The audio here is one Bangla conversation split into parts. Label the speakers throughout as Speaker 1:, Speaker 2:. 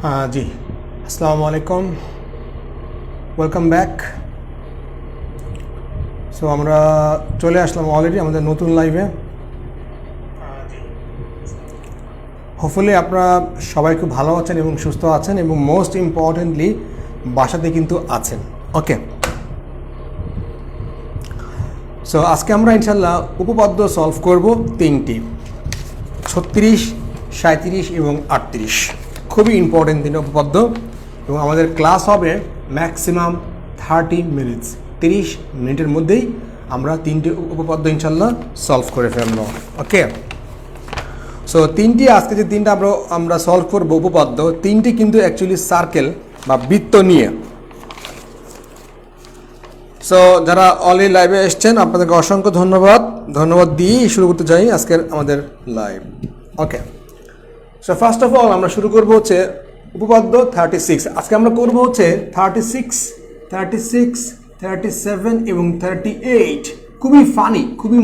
Speaker 1: জি আসসালামু আলাইকুম, ওয়েলকাম ব্যাক। সো আমরা চলে আসলাম অলরেডি আমাদের নতুন লাইভে। হোপফুলি আপনারা সবাই খুব ভালো আছেন এবং সুস্থ আছেন এবং মোস্ট ইম্পর্টেন্টলি বাসাতে কিন্তু আছেন। ওকে, সো আজকে আমরা ইনশাল্লাহ উপপাদ্য সলভ করব তিনটি, 36, 37 এবং 38। খুবই ইম্পর্টেন্ট তিনটা উপপাদ্য এবং আমাদের ক্লাস হবে ম্যাক্সিমাম 30 মিনিটস। 30 মিনিটের মধ্যেই আমরা তিনটি উপপাদ্য ইনশাল্লাহ সলভ করে ফেলব। ওকে, সো তিনটি আজকে যে তিনটা আমরা সলভ করব উপপাদ্য, তিনটি কিন্তু অ্যাকচুয়ালি সার্কেল বা বৃত্ত নিয়ে। সো যারা অলরেডি লাইভে এসছেন আপনাদেরকে অসংখ্য ধন্যবাদ দিয়েই শুরু করতে চাই আজকের আমাদের live. Okay, so first of all আমরা শুরু করব হচ্ছে উপপাদ্য 36। আজকে আমরা করব হচ্ছে 36, 37 এবং 38। খুবই ফানি, খুবই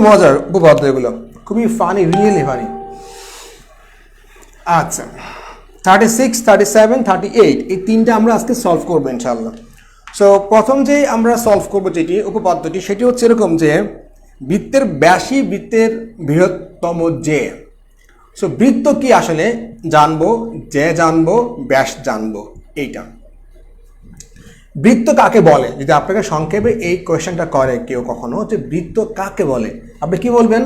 Speaker 1: মজার উপপাদ্য এগুলো, খুবই ফানি, রিয়েলি ফানি। আচ্ছা, 36, 37, 38 এই তিনটা আমরা আজকে সলভ করবো ইনশাআল্লাহ। সো প্রথম যে আমরা সলভ করবো যেটি উপপাদ্যটি, সেটি হচ্ছে এরকম যে বৃত্তের ব্যাসই বৃত্তের বৃহত্তম যে। সো বৃত্ত কি আসলে জানবো, যে জানবো, ব্যাস জানবো। এইটা বৃত্ত কাকে বলে, যদি আপনাকে সংক্ষেপে এই কোয়েশ্চেনটা করে কেউ কখনো যে বৃত্ত কাকে বলে, আপনি কি বলবেন?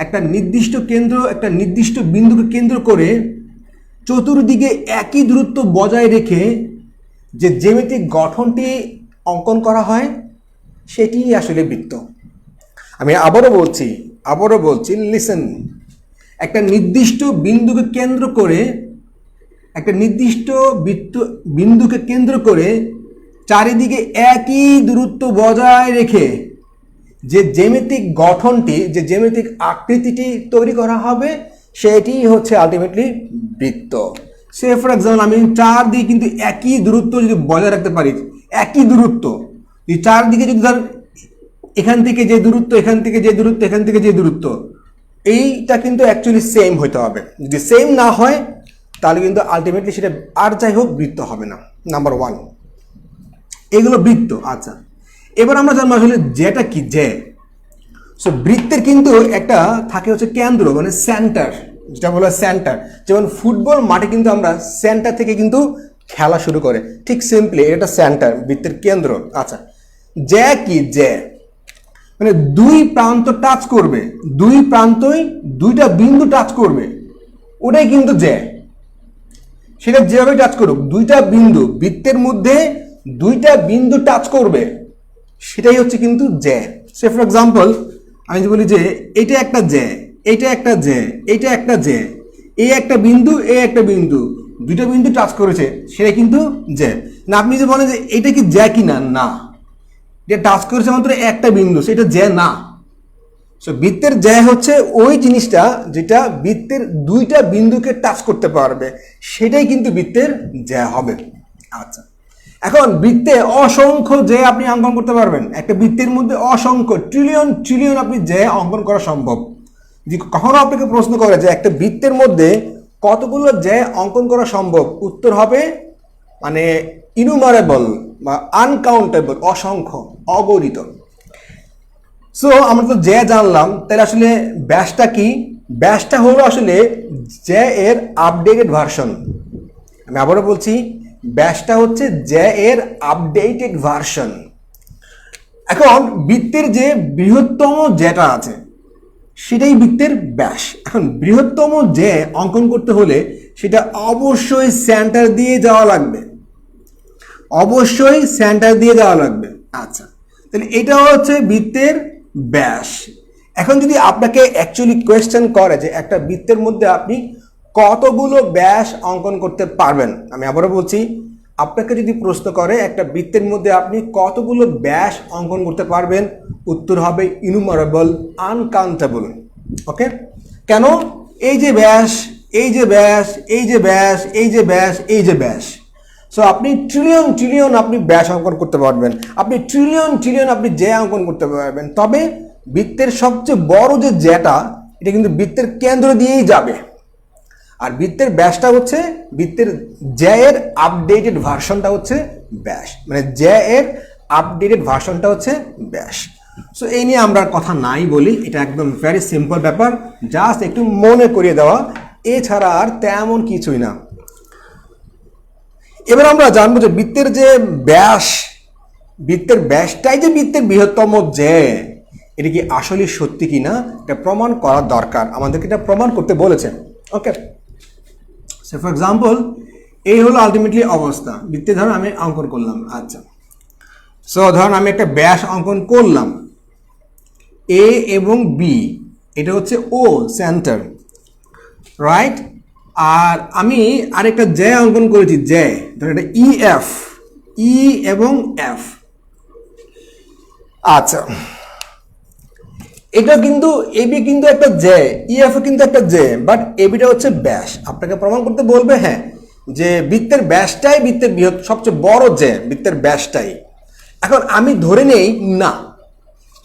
Speaker 1: একটা নির্দিষ্ট কেন্দ্র, একটা নির্দিষ্ট বিন্দুকে কেন্দ্র করে চতুর্দিকে একই দূরত্ব বজায় রেখে যে জ্যামিতিক গঠনটি অঙ্কন করা হয় সেটি আসলে বৃত্ত। আমি আবারও বলছি লিসেন। একটা নির্দিষ্ট বিন্দুকে কেন্দ্র করে, একটা নির্দিষ্ট বিন্দুকে কেন্দ্র করে চারিদিকে একই দূরত্ব বজায় রেখে যে জ্যামিতিক গঠনটি, যে জ্যামিতিক আকৃতিটি তৈরি করা হবে সেটি হচ্ছে আলটিমেটলি বৃত্ত। সে ফর এক্সাম্পল আমি চারদিকে কিন্তু একই দূরত্ব যদি বজায় রাখতে পারি, একই দূরত্ব যদি চারদিকে, যদি ধর এখান থেকে যে দূরত্ব, এখান থেকে যে দূরত্ব, এখান থেকে যে দূরত্ব, এইটা কিন্তু অ্যাকচুয়ালি সেম হইতে হবে। যদি সেম না হয় তাহলে কিন্তু আলটিমেটলি সেটা আর যাই হোক বৃত্ত হবে না। নাম্বার 1, এগুলো বৃত্ত। আচ্ছা, এবার আমরা জানবো আসলে যেটা কি, যে। সো বৃত্তের কিন্তু একটা থাকে হচ্ছে কেন্দ্র, মানে সেন্টার, যেটা বলা হয় সেন্টার। যেমন ফুটবল মাঠে কিন্তু আমরা সেন্টার থেকে কিন্তু খেলা শুরু করে, ঠিক সিম্পলি এটা সেন্টার, বৃত্তের কেন্দ্র। আচ্ছা, যে কি, যে মানে দুই প্রান্ত টাচ করবে, দুই প্রান্তই দুইটা বিন্দু টাচ করবে, ওটাই কিন্তু যে। সেটা যেভাবে টাচ করুক, দুইটা বিন্দু, বৃত্তের মধ্যে দুইটা বিন্দু টাচ করবে, সেটাই হচ্ছে কিন্তু যে। সে ফর এক্সাম্পল আমি যদি বলি যে এটা একটা যে, এটা একটা যে, এটা একটা যে, এই একটা বিন্দু, এই একটা বিন্দু, দুইটা বিন্দু টাচ করেছে, সেটা কিন্তু যে। না আপনি যে বলেন যে এটা কি যে কি না, না, এটা টাচ করেছে মাত্র একটা বিন্দু, সেটা যে না। সো বৃত্তের যে হচ্ছে ওই জিনিসটা যেটা বৃত্তের দুইটা বিন্দুকে টাচ করতে পারবে, সেটাই কিন্তু বৃত্তের যে হবে। আচ্ছা, এখন বৃত্তে অসংখ্য যে আপনি অঙ্কন করতে পারবেন। একটা বৃত্তের মধ্যে অসংখ্য ট্রিলিয়ন আপনি যে অঙ্কন করা সম্ভব। যে কখনো আপনাকে প্রশ্ন করে যে একটা বৃত্তের মধ্যে কতগুলো যে অঙ্কন করা সম্ভব, উত্তর হবে মানে ইনুমারেবল বা আনকাউন্টেবল, অসংখ্য, অগণিত। সো আমরা তো যে জানলাম, তাহলে আসলে ব্যাসটা কি? ব্যাসটা হলো আসলে যে এর আপডেটেড ভার্সন। আমি আবারও বলছি, ব্যাসটা হচ্ছে যে এর আপডেটেড ভার্সন। এখন বৃত্তের যে বৃহত্তম যেটা আছে সেটাই বৃত্তের ব্যাস। এখন বৃহত্তম যে অঙ্কন করতে হলে সেটা অবশ্যই সেন্টার দিয়ে যাওয়া লাগবে, অবশ্যই সেন্টার দিয়ে যাওয়া লাগবে। আচ্ছা, তাহলে এটা হচ্ছে বৃত্তের ব্যাস। এখন যদি আপনাকে অ্যাকচুয়ালি কোয়েশ্চেন করে যে একটা বৃত্তের মধ্যে আপনি কতগুলো ব্যাস অঙ্কন করতে পারবেন, আমি আবারও বলছি, আপনাকে যদি প্রশ্ন করে একটা বৃত্তের মধ্যে আপনি কতগুলো ব্যাস অঙ্কন করতে পারবেন, উত্তর হবে ইনুমারেবল, আনকাউন্টেবল। ওকে, কেন? এই যে ব্যাস, এই যে ব্যাস, এই যে ব্যাস, এই যে ব্যাস, এই যে ব্যাস। সো আপনি ট্রিলিয়ন আপনি ব্যাস অঙ্কন করতে পারবেন, আপনি ট্রিলিয়ন আপনি যে অঙ্কন করতে পারবেন। তবে বৃত্তের সবচেয়ে বড় যে যেটা, এটা কিন্তু বৃত্তের কেন্দ্র দিয়েই যাবে। আর বৃত্তের ব্যাসটা হচ্ছে বৃত্তের জ্যা-এর আপডেটেড ভার্সনটা হচ্ছে ব্যাস, মানে জ্যা-এর আপডেটেড ভার্সনটা হচ্ছে ব্যাস। সো এই নিয়ে আমরা কথা নাই বলি, এটা একদম ভেরি সিম্পল ব্যাপার, জাস্ট একটু মনে করিয়ে দেওয়া, এছাড়া আর তেমন কিছুই না। এবার আমরা জানবো যে বৃত্তের যে ব্যাস, বৃত্তের ব্যাসটাই যে বৃত্তের বৃহত্তম জ্যা, এটা কি আসলে সত্যি কিনা এটা প্রমাণ করা দরকার, আমাদেরকে এটা প্রমাণ করতে বলেছেন। ওকে, সো ফর এক্সাম্পল এই হলো আলটিমেটলি অবস্থা, বৃত্তে ধরুন আমি অঙ্কন করলাম। আচ্ছা, সো ধরুন আমি একটা ব্যাস অঙ্কন করলাম এ এবং বি, এটা হচ্ছে ও সেন্টার, রাইট। আর আমি আরেকটা জ্যা অঙ্কন করেছি, জ্যা ধরুন এটা ই এফ, ই এবং এফ। আচ্ছা, এটা কিন্তু এবি কিন্তু একটা জ্যা, ইএফ কিন্তু একটা জ্যা, বাট এবিটা হচ্ছে ব্যাস। আপনাকে প্রমাণ করতে বলবে হ্যাঁ যে বৃত্তের ব্যাসটাই বৃত্তের বৃহৎ সবচেয়ে বড় জ্যা, বৃত্তের ব্যাসটাই। এখন আমি ধরে নেই না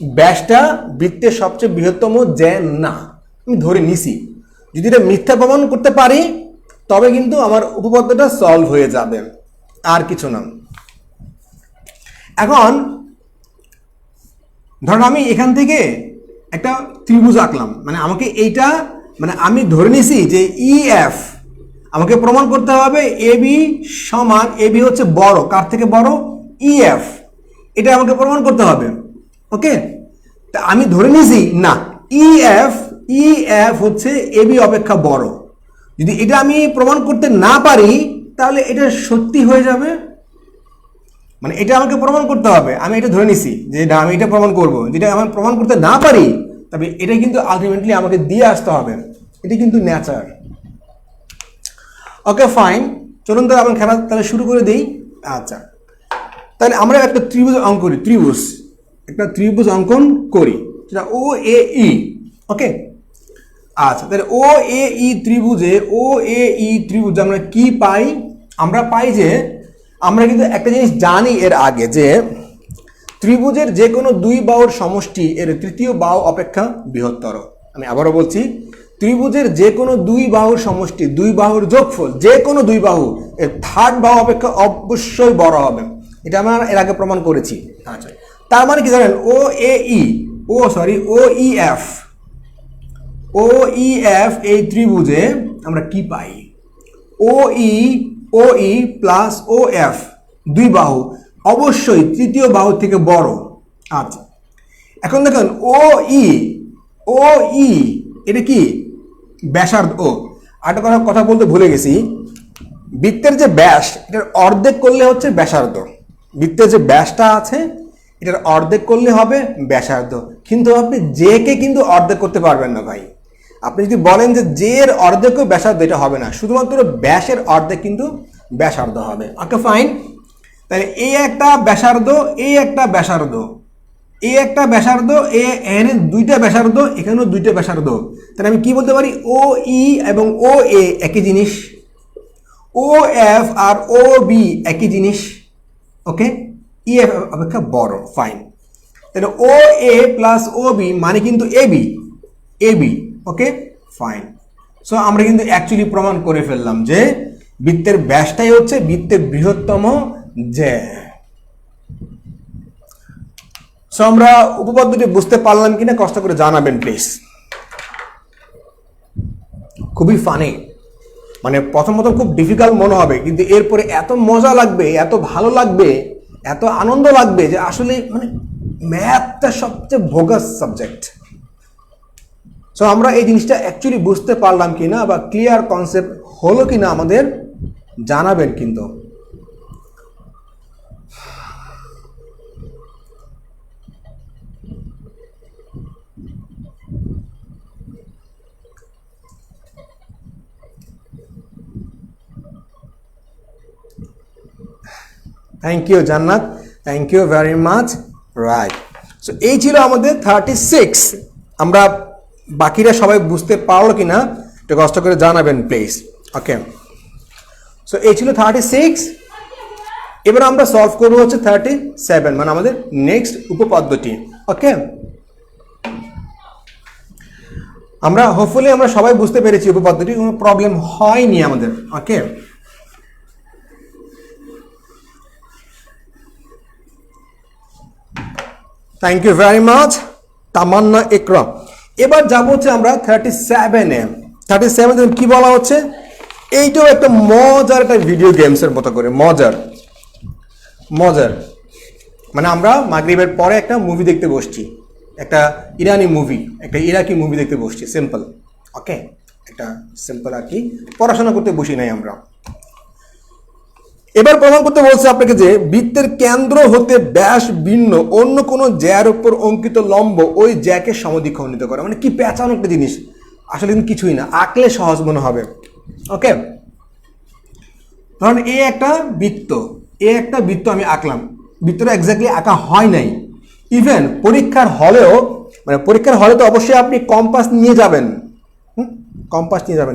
Speaker 1: ব্যাসটা বৃত্তের সবচেয়ে বৃহত্তম জ্যা না, আমি ধরে নিছি। যদি এটা মিথ্যা প্রমাণ করতে পারি তবে কিন্তু আমার উপপাদ্যটা সলভ হয়ে যাবে, আর কিছু না। এখন ধরুন আমি এখান থেকে একটা ত্রিভুজ আঁকলাম, মানে আমাকে এইটা, মানে আমি ধরে নিছি যে ই এফ, আমাকে প্রমাণ করতে হবে এবি সমান, এবি হচ্ছে বড়, কার থেকে বড়, ই এফ, এটা আমাকে প্রমাণ করতে হবে। ওকে, তা আমি ধরে নিছি না ই এফ হচ্ছে এবি অপেক্ষা বড়। যদি এটা আমি প্রমাণ করতে না পারি তাহলে এটা সত্যি হয়ে যাবে, মানে এটা আমাকে প্রমাণ করতে হবে। আমি এটা ধরে নিছি যে না আমি এটা প্রমাণ করব, যেটা আমি প্রমাণ করতে না পারি তবে এটা কিন্তু আলটিমেটলি আমাকে দিয়ে আসতে হবে, এটা কিন্তু নেচার। ওকে ফাইন, চলুন তাহলে আমরা খেলা তাহলে শুরু করে দিই। আচ্ছা, তাহলে আমরা একটা ত্রিভুজ অঙ্কন করি, একটা ত্রিভুজ অঙ্কন করি, সেটা ও এ ই। ওকে, আচ্ছা, তাহলে ও এ ই ত্রিভুজে আমরা কি পাই? আমরা পাই যে আমরা কিন্তু একটা জিনিস জানি এর আগে, যে ত্রিভুজের যে কোনো দুই বাহুর সমষ্টি এর তৃতীয় বাহু অপেক্ষা বৃহত্তর। আমি আবারও বলছি, ত্রিভুজের যে কোনো দুই বাহুর সমষ্টি, দুই বাহুর যোগফল, যে কোনো দুই বাহু এর থার্ড বাহু অপেক্ষা অবশ্যই বড় হবে, এটা আমরা এর আগে প্রমাণ করেছি। আচ্ছা, তার মানে কি জানেন, ও ই এফ এই ত্রিভুজে আমরা কি পাই? ও ই প্লাস ও এফ দুই বাহু অবশ্যই তৃতীয় বাহু থেকে বড়। আচ্ছা, এখন দেখেন ও ই এটা কি ব্যাসার্ধ। আরেকটা কথা বলতে ভুলে গেছি, বৃত্তের যে ব্যাস এটার অর্ধেক করলে হচ্ছে ব্যাসার্ধ, বৃত্তের যে ব্যাসটা আছে এটার অর্ধেক করলে হবে ব্যাসার্ধ। কিন্তু আপনি জে কে কিন্তু অর্ধেক করতে পারবেন না ভাই। আপনি যদি বলেন যে জে এর অর্ধেকও ব্যাসার্ধ, এটা হবে না, শুধুমাত্র ব্যাসের অর্ধেক কিন্তু ব্যাসার্ধ হবে। ওকে ফাইন, তাহলে এই একটা ব্যাসার্ধ, এই একটা ব্যাসার্ধ, এই একটা ব্যাসার্ধ, এখানে দুইটা ব্যাসার্ধ, এখানেও দুইটা ব্যাসার্ধ। তাহলে আমি কি বলতে পারি, ও ই এবং ও এ একই জিনিস, ও এফ আর ও বি একই জিনিস। ওকে, ই এফ অপেক্ষা বড়, ফাইন। তাহলে ও এ প্লাস ও বি মানে কিন্তু এবি। ওকে ফাইন, সো আমরা কিন্তু অ্যাকচুয়ালি প্রমাণ করে ফেললাম যে বৃত্তের ব্যাসটাই হচ্ছে বৃত্তের বৃহত্তম জ্যা। সো আমরা উপপাদ্যটি বুঝতে পারলাম কিনা কষ্ট করে জানাবেন প্লিজ। খুবই ফানি, মানে প্রথম খুব ডিফিকাল্ট মনে হবে, কিন্তু এরপরে এত মজা লাগবে, এত ভালো লাগবে, এত আনন্দ লাগবে যে আসলে মানে ম্যাথটা সবচেয়ে ভোগাস সাবজেক্ট। সো আমরা এই জিনিসটা অ্যাকচুয়ালি বুঝতে পারলাম কিনা বা ক্লিয়ার কনসেপ্ট হলো কিনা আমাদের জানাবেন কিন্তু। Thank you Jannat, thank you very much. Right, so এই ছিল আমাদের 36। আমরা বাকিরা সবাই বুঝতে পারলো কিনা একটু কষ্ট করে জানাবেন প্লিজ। ওকে, সো এই ছিল 36। এবার আমরা সলভ করবো হচ্ছে 37, মানে আমাদের নেক্সট উপপাদ্যটি। ওকে, আমরা হোপফুলি আমরা সবাই বুঝতে পেরেছি উপপাদ্যটি, কোনো প্রবলেম হয়নি আমাদের। ওকে, থ্যাংক ইউ ভেরি মাচ তামান্না ইকরাম। এবার যাব হচ্ছে আমরা 37-এ। 37 কি বলা হচ্ছে, এইটাও একটা মজার একটা ভিডিও গেমসের মতো করে, মজার মানে আমরা মাগরিবের পরে একটা মুভি দেখতে বসছি, একটা ইরানি মুভি, একটা ইরাকি মুভি দেখতে বসছি, সিম্পল। ওকে, একটা সিম্পল আর কি, পড়াশোনা করতে বসি নাই আমরা। এবার প্রমাণ করতে বলছে আপনাকে যে বৃত্তের কেন্দ্র হতে ব্যাস ভিন্ন অন্য কোনো জ্যার উপর অঙ্কিত লম্ব ওই জ্যাকে সমদ্বিখণ্ডিত করে। মানে কি পেঁচানো একটা জিনিস, আসলে কিন্তু কিছুই না, আঁকলে সহজ মনে হবে। ওকে, ধরুন একটা বৃত্ত আমি আঁকলাম, বৃত্তটা এক্স্যাক্টলি আঁকা হয় নাই। ইভেন পরীক্ষার হলেও, মানে পরীক্ষার হলে তো অবশ্যই আপনি কম্পাস নিয়ে যাবেন,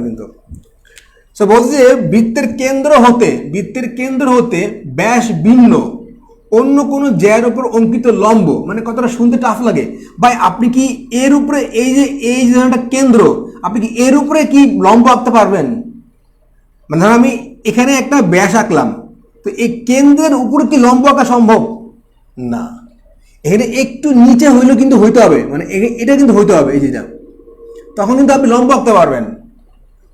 Speaker 1: কিন্তু। সো বলছে যে বৃত্তের কেন্দ্র হতে ব্যাস ভিন্ন অন্য কোনো জ্যার উপর অঙ্কিত লম্ব, মানে কতটা শুনতে টাফ লাগে ভাই। আপনি কি এর উপরে এই যে ধরনের কেন্দ্র, আপনি কি এর উপরে কি লম্ব আঁকতে পারবেন? মানে ধর আমি এখানে একটা ব্যাস আঁকলাম, তো এই কেন্দ্রের উপরে কি লম্ব আঁকা সম্ভব না। এখানে একটু নিচে হইলেও কিন্তু হইতে হবে, মানে এটা কিন্তু হইতে হবে, এই যেটা, তখন কিন্তু আপনি লম্ব আঁকতে পারবেন,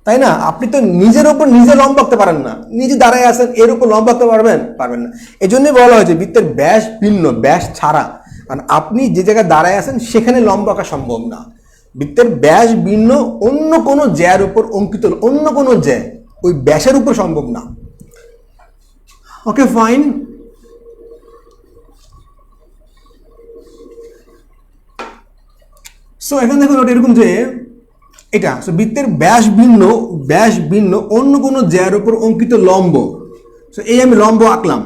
Speaker 1: তাই না? আপনি তো নিজের উপর নিজে লম্ব আঁকতে পারেন না, নিজে দাঁড়ায় আছেন, এর উপর লম্ব আঁকতে পারবেন না। এই জন্যই বলা হয়েছে বৃত্তের ব্যাস ভিন্ন, ব্যাস ছাড়া, কারণ আপনি যে জায়গায় দাঁড়ায় আছেন সেখানে লম্ব আঁকা সম্ভব না। বৃত্তের ব্যাস ভিন্ন অন্য কোনো জ্যার উপর অঙ্কিত, অন্য কোনো জ্যা ওই ব্যাসের উপর সম্ভব না। ওকে, ফাইন। সো এখানে দেখুন ওটা এরকম যে এটা বৃত্তের ব্যাস ভিন্ন অন্য কোনো জ্যার উপর অঙ্কিত লম্ব। সো এই আমি লম্ব আঁকলাম।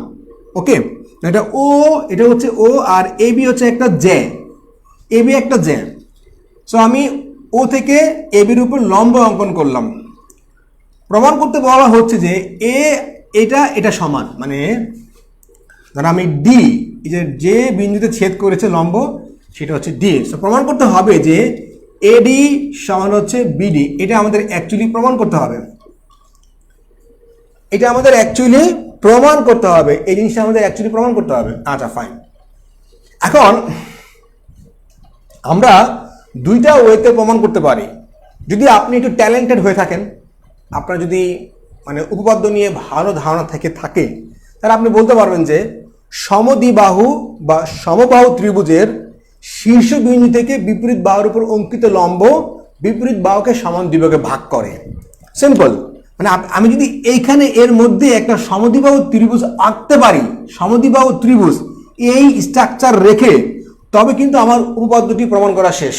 Speaker 1: ওকে, এটা হচ্ছে ও, আর এবি হচ্ছে একটা জ্যা, সো আমি ও থেকে এবির উপর লম্ব অঙ্কন করলাম। প্রমাণ করতে বলা হচ্ছে যে এটা সমান, মানে ধর আমি ডি, এই যে বিন্দুতে ছেদ করেছে লম্ব সেটা হচ্ছে ডি। সো প্রমাণ করতে হবে যে এডি সমান হচ্ছে বিডি। এটা আমাদের অ্যাকচুয়ালি প্রমাণ করতে হবে, এই জিনিসটা আমাদের অ্যাকচুয়ালি প্রমাণ করতে হবে। আচ্ছা, ফাইন। এখন আমরা দুইটা ওয়েতে প্রমাণ করতে পারি। যদি আপনি একটু ট্যালেন্টেড হয়ে থাকেন, আপনার যদি মানে উপপাদ্য নিয়ে ভালো ধারণা থাকে, তাহলে আপনি বলতে পারবেন যে সমদ্বিবাহু বা সমবাহু ত্রিভুজের শীর্ষ বিন্দু থেকে বিপরীত বাহুর উপর অঙ্কিত লম্ব বিপরীত বাহুকে সমান দুই ভাগে ভাগ করে। সিম্পল, মানে আমি যদি এইখানে এর মধ্যে একটা সমদ্বিবাহু ত্রিভুজ আঁকতে পারি, সমদ্বিবাহু ত্রিভুজ এই স্ট্রাকচার রেখে, তবে কিন্তু আমার উপপাদ্যটি প্রমাণ করা শেষ।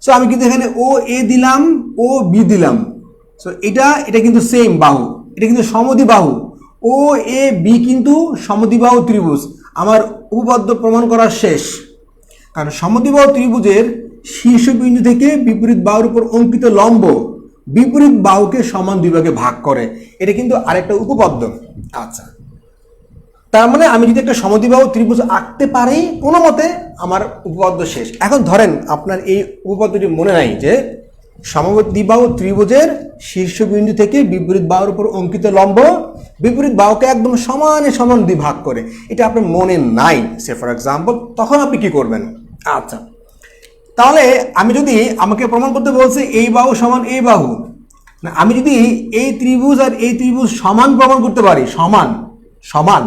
Speaker 1: সো আমি কিন্তু এখানে ও এ দিলাম, ও বি দিলাম, সো এটা কিন্তু সেম বাহু, এটা কিন্তু সমদ্বিবাহু, ও এ বি কিন্তু সমদ্বিবাহু ত্রিভুজ, আমার উপপাদ্য প্রমাণ করা শেষ। কারণ সমদ্বিবাহু ত্রিভুজের শীর্ষবিন্দু থেকে বিপরীত বাহুর উপর অঙ্কিত লম্ব বিপরীত বাহুকে সমান দুই ভাগে ভাগ করে, এটা কিন্তু আরেকটা উপপাদ্য। আচ্ছা, তার মানে আমি যদি একটা সমদ্বিবাহু ত্রিভুজ আঁকতে পারি কোনো মতে, আমার উপপাদ্য শেষ। এখন ধরেন আপনার এই উপপাদ্যটি মনে নাই যে সমদ্বিবাহু ত্রিভুজের শীর্ষবিন্দু থেকে বিপরীত বাহুর উপর অঙ্কিত লম্ব বিপরীত বাহুকে একদম সমান দুই ভাগ করে, এটা আপনার মনে নাই সে ফর এক্সাম্পল, তখন আপনি কি করবেন? আচ্ছা, তাহলে আমি যদি আমাকে প্রমাণ করতে বলছে এই বাহু সমান এই বাহু, না আমি যদি এই ত্রিভুজ আর এই ত্রিভুজ সমান প্রমাণ করতে পারি, সমান,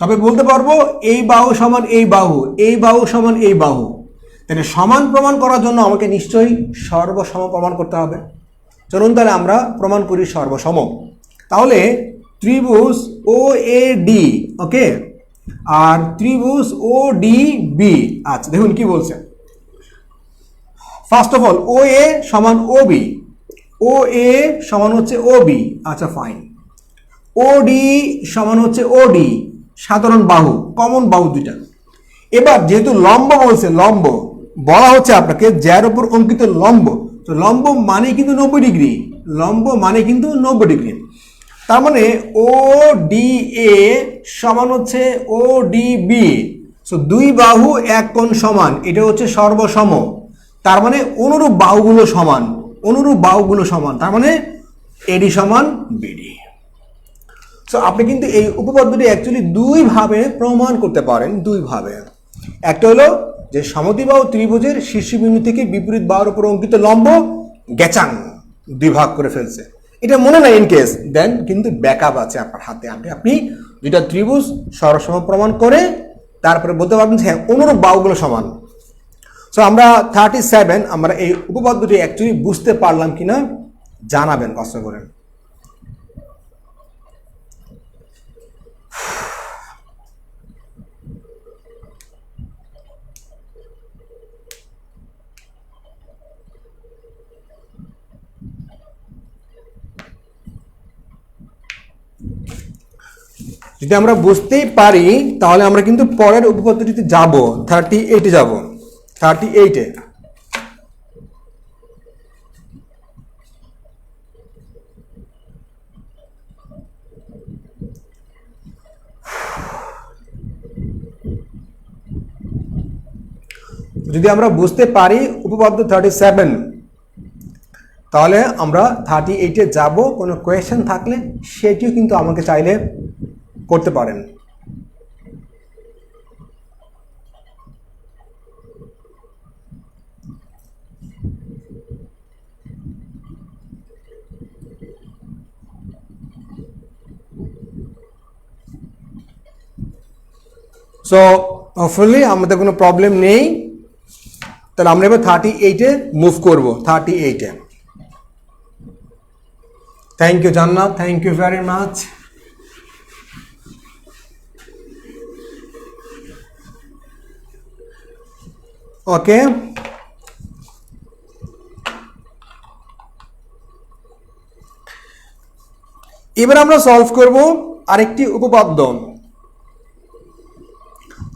Speaker 1: তবে বলতে পারবো এই বাহু সমান এই বাহু, এই বাহু সমান এই বাহু। তাহলে সমান প্রমাণ করার জন্য আমাকে নিশ্চয়ই সর্বসম প্রমাণ করতে হবে। চলুন তাহলে আমরা প্রমাণ করি সর্বসম। তাহলে ত্রিভুজ ও এ ডি, ওকে, আর ত্রিভুজ ও ডি বি। আচ্ছা, দেখুন কি বলছে। ফার্স্ট অফ অল ও এ সমান ও বি, ও এ সমান হচ্ছে ও বি। আচ্ছা, ফাইন। ও ডি সমান হচ্ছে ও ডি, সাধারণ বাহু, কমন বাহু দুইটা। এবার যেহেতু লম্ব বলছে, লম্ব বলা হচ্ছে আপনাকে যার উপর অঙ্কিত লম্ব, তো লম্ব মানে কিন্তু 90 ডিগ্রি, তার মানে ও ডি এ সমান হচ্ছে ও ডি বি। সো দুই বাহু এক কোণ সমান, এটা হচ্ছে সর্বসম। তার মানে অনুরূপ বাহুগুলো সমান, অনুরূপ বাহুগুলো সমান, তার মানে এডি সমান বিডি। সো আপনি কিন্তু এই উপপাদ্যটি অ্যাকচুয়ালি দুইভাবে প্রমাণ করতে পারেন, দুইভাবে। একটা হলো যে সমদ্বিবাহু ত্রিভুজের শীর্ষবিন্দু থেকে বিপরীত বাহুর উপর অঙ্কিত লম্ব গ্যাচাং দুই ভাগ করে ফেলছে, এটা মনে নাই ইন কেস, দেন কিন্তু ব্যাকআপ আছে আপনার হাতে, আপনি দুইটা ত্রিভুজ সরসম প্রমাণ করে তারপরে বলতে পারবেন যে হ্যাঁ অনুরূপ বাহুগুলো সমান। সো আমরা 37 আমরা এই উপপাদ্যটি অ্যাকচুয়ালি বুঝতে পারলাম কিনা জানাবেন কষ্ট করে। যদি আমরা বুঝতেই পারি তাহলে আমরা কিন্তু পরের উপপাদ্যটিতে যাব, 38-এ যাব, 38-এ। যদি আমরা বুঝতে পারি উপপাদ্য 37, তাহলে আমরা 38-এ যাব। কোনো কোয়েশ্চেন থাকলে সেটিও কিন্তু আমাকে চাইলে করতে পারেন। সো হোপফুলি আমাদের কোনো প্রবলেম নেই, তাহলে আমরা এবার 38-এ মুভ করব, 38-এ। Thank you Jannat, thank you very much. ওকে, এবার আমরা সলভ করব আরেকটি উপপাদ্য।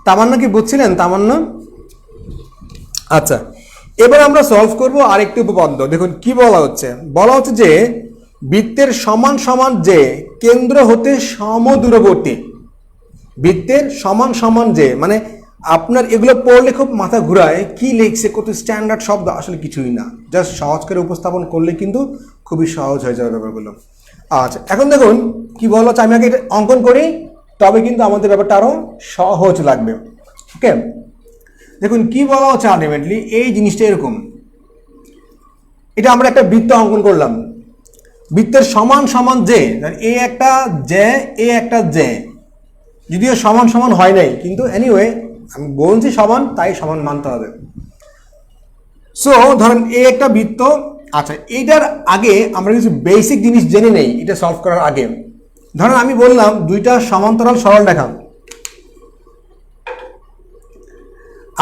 Speaker 1: তামান্না কি বুঝছিলেন? তামান্না, আচ্ছা, এবার আমরা সলভ করব আরেকটি উপপাদ্য। দেখুন কি বলা হচ্ছে, বলা হচ্ছে যে বৃত্তের সমান সমান যে কেন্দ্র হতে সমদূরবর্তী, বৃত্তের সমান সমান যে, মানে আপনার এগুলো পড়লে খুব মাথা ঘুরায়, কি লিখছে, কত স্ট্যান্ডার্ড শব্দ, আসলে কিছুই না, জাস্ট সহজ করে উপস্থাপন করলে কিন্তু খুবই সহজ হয়ে যাবে ব্যাপারগুলো। আচ্ছা, এখন দেখুন কি বলা হচ্ছে, আমি আগে এটা অঙ্কন করি, তবে কিন্তু আমাদের ব্যাপারটা আরো সহজ লাগবে। ওকে, দেখুন কি বলা হচ্ছে, আলটিমেটলি এই জিনিসটা এরকম, এটা আমরা একটা বৃত্ত অঙ্কন করলাম, বৃত্তের সমান সমান যে, এ একটা যে, এ একটা যে, যদিও সমান সমান হয় নাই, কিন্তু এনিওয়ে আমি বলছি সমান, তাই সমান মানতে হবে। সো ধরেন এ একটা বৃত্ত। আচ্ছা, এইটার আগে আমরা কিছু বেসিক জিনিস জেনে নেই এটা সলভ করার আগে। ধরেন আমি বললাম দুইটা সমান্তরাল সরল রেখা,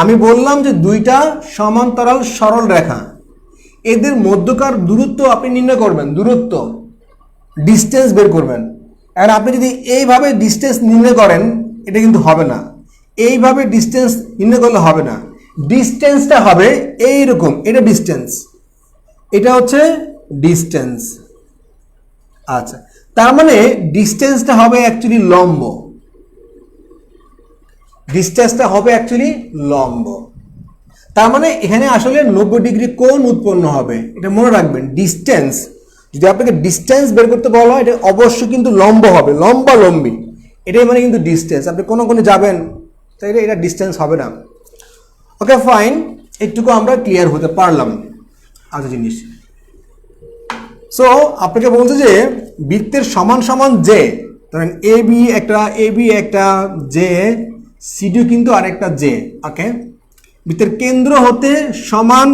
Speaker 1: আমি বললাম যে দুইটা সমান্তরাল সরল রেখা, এদের মধ্যকার দূরত্ব আপনি নির্ণয় করবেন, দূরত্ব, ডিস্টেন্স বের করবেন। আর আপনি যদি এইভাবে ডিস্টেন্স নির্ণয় করেন এটা কিন্তু হবে না, এইভাবে ডিস্টেন্স নির্ণয় করলে হবে না, ডিস্টেন্সটা হবে এইরকম, এটা ডিস্টেন্স, এটা হচ্ছে ডিস্টেন্স। আচ্ছা, তার মানে ডিস্টেন্সটা হবে অ্যাকচুয়ালি লম্ব, ডিস্টেন্সটা হবে অ্যাকচুয়ালি লম্ব। তার মানে এখানে আসলে 90 ডিগ্রি কোণ উৎপন্ন হবে, এটা মনে রাখবেন। ডিস্টেন্স, যদি আপনাকে ডিস্টেন্স বের করতে বলা হয়, এটা অবশ্যই কিন্তু লম্ব হবে, লম্বা লম্বি, এটাই মানে কিন্তু ডিস্টেন্স। আপনি কোনো কোণে যাবেন তাই এটা ডিস্টেন্স হবে না। ওকে ফাইন, একটুকু আমরা ক্লিয়ার হতে পারলাম। আচ্ছা জিনিস, সো আপনাকে বলছে যে বৃত্তের সমান সমান যে, ধরেন এ বি একটা যে, সিডিও কিন্তু আরেকটা যে। ওকে, বৃত্তের কেন্দ্র হতে সমান,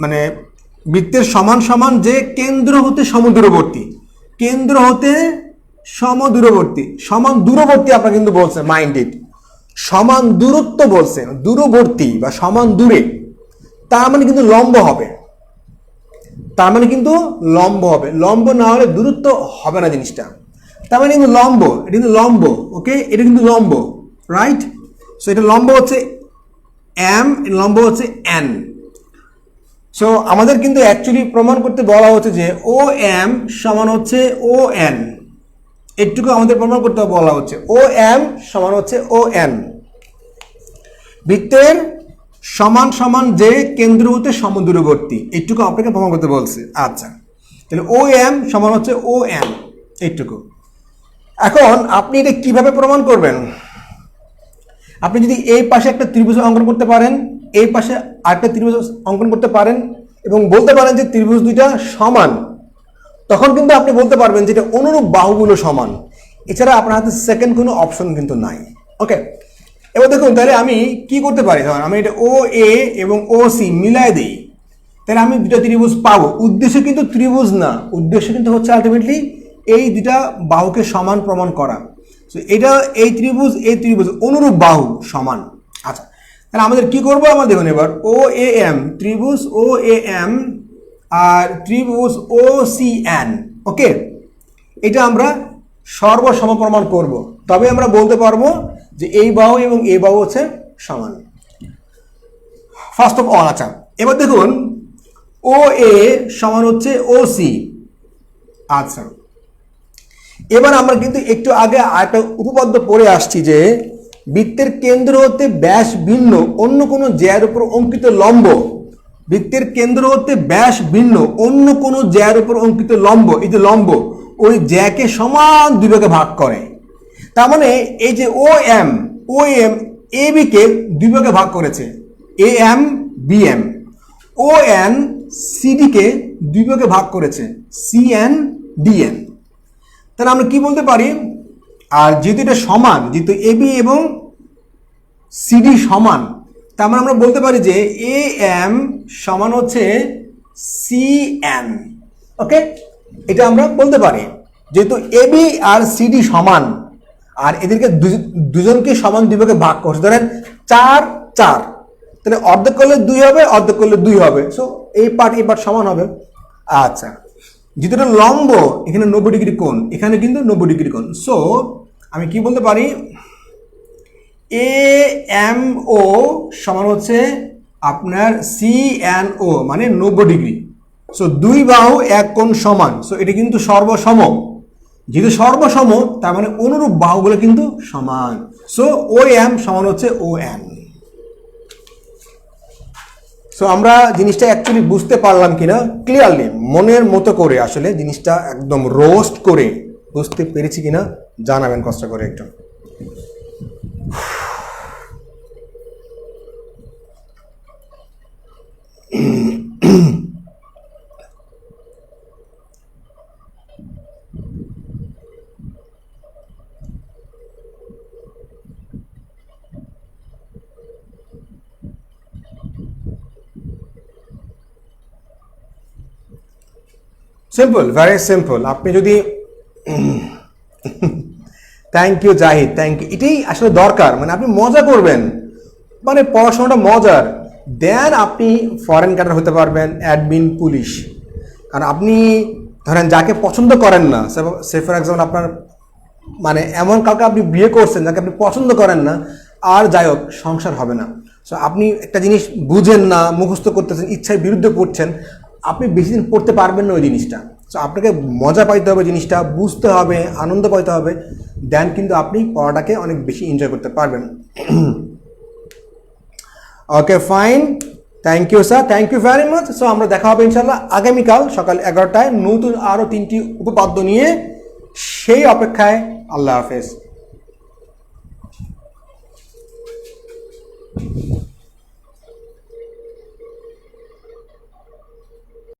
Speaker 1: মানে বৃত্তের সমান সমান যে কেন্দ্র হতে সমদূরবর্তী, কেন্দ্র হতে সমদূরবর্তী, সমান দূরবর্তী আপনার কিন্তু বলছে, মাইন্ড ইট, সমান দূরত্ব বলছে, দূরবর্তী বা সমান দূরে, তার মানে কিন্তু লম্ব হবে, তার মানে কিন্তু লম্ব হবে, লম্ব না হলে দূরত্ব হবে না জিনিসটা, তার মানে কিন্তু লম্ব, এটা কিন্তু লম্ব। ওকে, এটা কিন্তু লম্ব, রাইট? সো এটা লম্ব হচ্ছে এম, লম্ব হচ্ছে এন। সো আমাদের কিন্তু অ্যাকচুয়ালি প্রমাণ করতে বলা হচ্ছে যে ও এম সমান হচ্ছে ও এন, এটুকু আমাদের প্রমাণ করতে বলা হচ্ছে, ও এম সমান হচ্ছে ও এন। বৃত্তের সমান সমান যে কেন্দ্র হতে সমদূরবর্তী, এইটুকু আপনাকে প্রমাণ করতে বলছে। আচ্ছা, তাহলে ও এম সমান হচ্ছে ও এন, এইটুকু। এখন আপনি এটা কিভাবে প্রমাণ করবেন? আপনি যদি এই পাশে একটা ত্রিভুজ অঙ্কন করতে পারেন, এই পাশে আরেকটা ত্রিভুজ অঙ্কন করতে পারেন এবং বলতে পারেন যে ত্রিভুজ দুইটা সমান, তখন কিন্তু আপনি বলতে পারবেন যে এটা অনুরূপ বাহুগুলো সমান। এছাড়া আপনার হাতে সেকেন্ড কোনো অপশন কিন্তু নাই। ওকে, এবার দেখুন তাহলে আমি কি করতে পারি। ধরুন আমি এটা ও এ এবং ও সি মিলায় দিই, তাহলে আমি দুটা ত্রিভুজ পাবো। উদ্দেশ্য কিন্তু ত্রিভুজ না, উদ্দেশ্য কিন্তু হচ্ছে আলটিমেটলি এই দুটা বাহুকে সমান প্রমাণ করা। তো এটা এই ত্রিভুজ অনুরূপ বাহু সমান। আচ্ছা, তাহলে আমাদের কি করবো? আমরা দেখুন এবার ও এ এম, ত্রিভুজ ও এ এম আর ত্রিভুজ ও সি এন। ওকে, এটা আমরা সর্বসম প্রমাণ করব, তবে আমরা বলতে পারবো যে এই বাহু এবং এই বাহু হচ্ছে সমান। ফার্স্ট অফ অল, আচ্ছা এবার দেখুন ও এ সমান হচ্ছে ও সি। আচ্ছা, এবার আমরা কিন্তু একটু আগে আরেকটা উপপাদ্য পড়ে আসছি যে বৃত্তের কেন্দ্র হতে ব্যাস ভিন্ন অন্য কোনো জ্যার উপর অঙ্কিত লম্ব, বৃত্তের কেন্দ্র হতে ব্যাস ভিন্ন অন্য কোনো জ্যার উপর অঙ্কিত লম্ব, এই যে লম্ব ওই জ্যাকে সমান দুই ভাগে ভাগ করে। তার মানে এই যে ও এম এ বি কে দুই ভাগে ভাগ করেছে, এ এম বি এম। ও এন সিডি কে দুই ভাগে ভাগ করেছে, সি এন ডি এন। তাহলে আমরা কি বলতে পারি? আর যেহেতু এটা সমান, যেহেতু এ বি এবং সিডি সমান, তার মানে আমরা বলতে পারি যে এ এম সমান হচ্ছে সি এন। ওকে, এটা আমরা বলতে পারি যেহেতু এ বি আর সিডি সমান আর এদেরকে দুজনকে সমান দুই ভাগে ভাগ করছে। ধরেন 4 4, তাহলে অর্ধেক করলে 2 হবে, অর্ধেক করলে 2 হবে। সো এই পার্ট সমান হবে। আচ্ছা, যেহেতু এটা লম্ব, এখানে 90 ডিগ্রি কোণ, এখানে কিন্তু 90 ডিগ্রি কোণ। সো আমি কি বলতে পারি? এ এম ও সমান হচ্ছে আপনার সি এন ও, মানে 90 ডিগ্রি। সো দুই বাহু এক কোণ সমান, সো এটা কিন্তু সর্বসম। যেহেতু সর্বসম, তার মানে অনুরূপ বাহুগুলো কিন্তু সমান। সো ও এম সমান হচ্ছে ও এন। সো আমরা জিনিসটা অ্যাকচুয়ালি বুঝতে পারলাম কিনা ক্লিয়ারলি, মনের মতো করে আসলে জিনিসটা একদম রোস্ট করে বুঝতে পেরেছি কিনা জানাবেন কষ্ট করে একটু। Simple, very simple. আপনি যদি thank you Zahid, thank you. এটাই আসলে দরকার, মানে আপনি মজা করবেন, মানে পড়াশোনাটা মজার, দেন আপনি ফরেন কাটার হতে পারবেন, অ্যাডমিন, পুলিশ। কারণ আপনি ধরেন যাকে পছন্দ করেন না, সে ফর এক্সাম্পল আপনার মানে এমন কাউকে আপনি বিয়ে করছেন যাকে আপনি পছন্দ করেন না, আর যাই হোক সংসার হবে না। সো আপনি একটা জিনিস বুঝেন না, মুখস্থ করতেছেন, ইচ্ছার বিরুদ্ধে পড়ছেন, আপনি বেশি দিন পড়তে পারবেন না ওই জিনিসটা। সো আপনাকে মজা পাইতে হবে, জিনিসটা বুঝতে হবে, আনন্দ পাইতে হবে, দেন কিন্তু আপনি পড়াটাকে অনেক বেশি এনজয় করতে পারবেন। Okay fine, thank you sir, thank you very much. So আমরা দেখা হবে ইনশাল্লাহ আগামীকাল সকাল 11টায় নতুন আরও 3টি উপপাদ্য নিয়ে। সেই অপেক্ষায় আল্লাহ হাফেজ।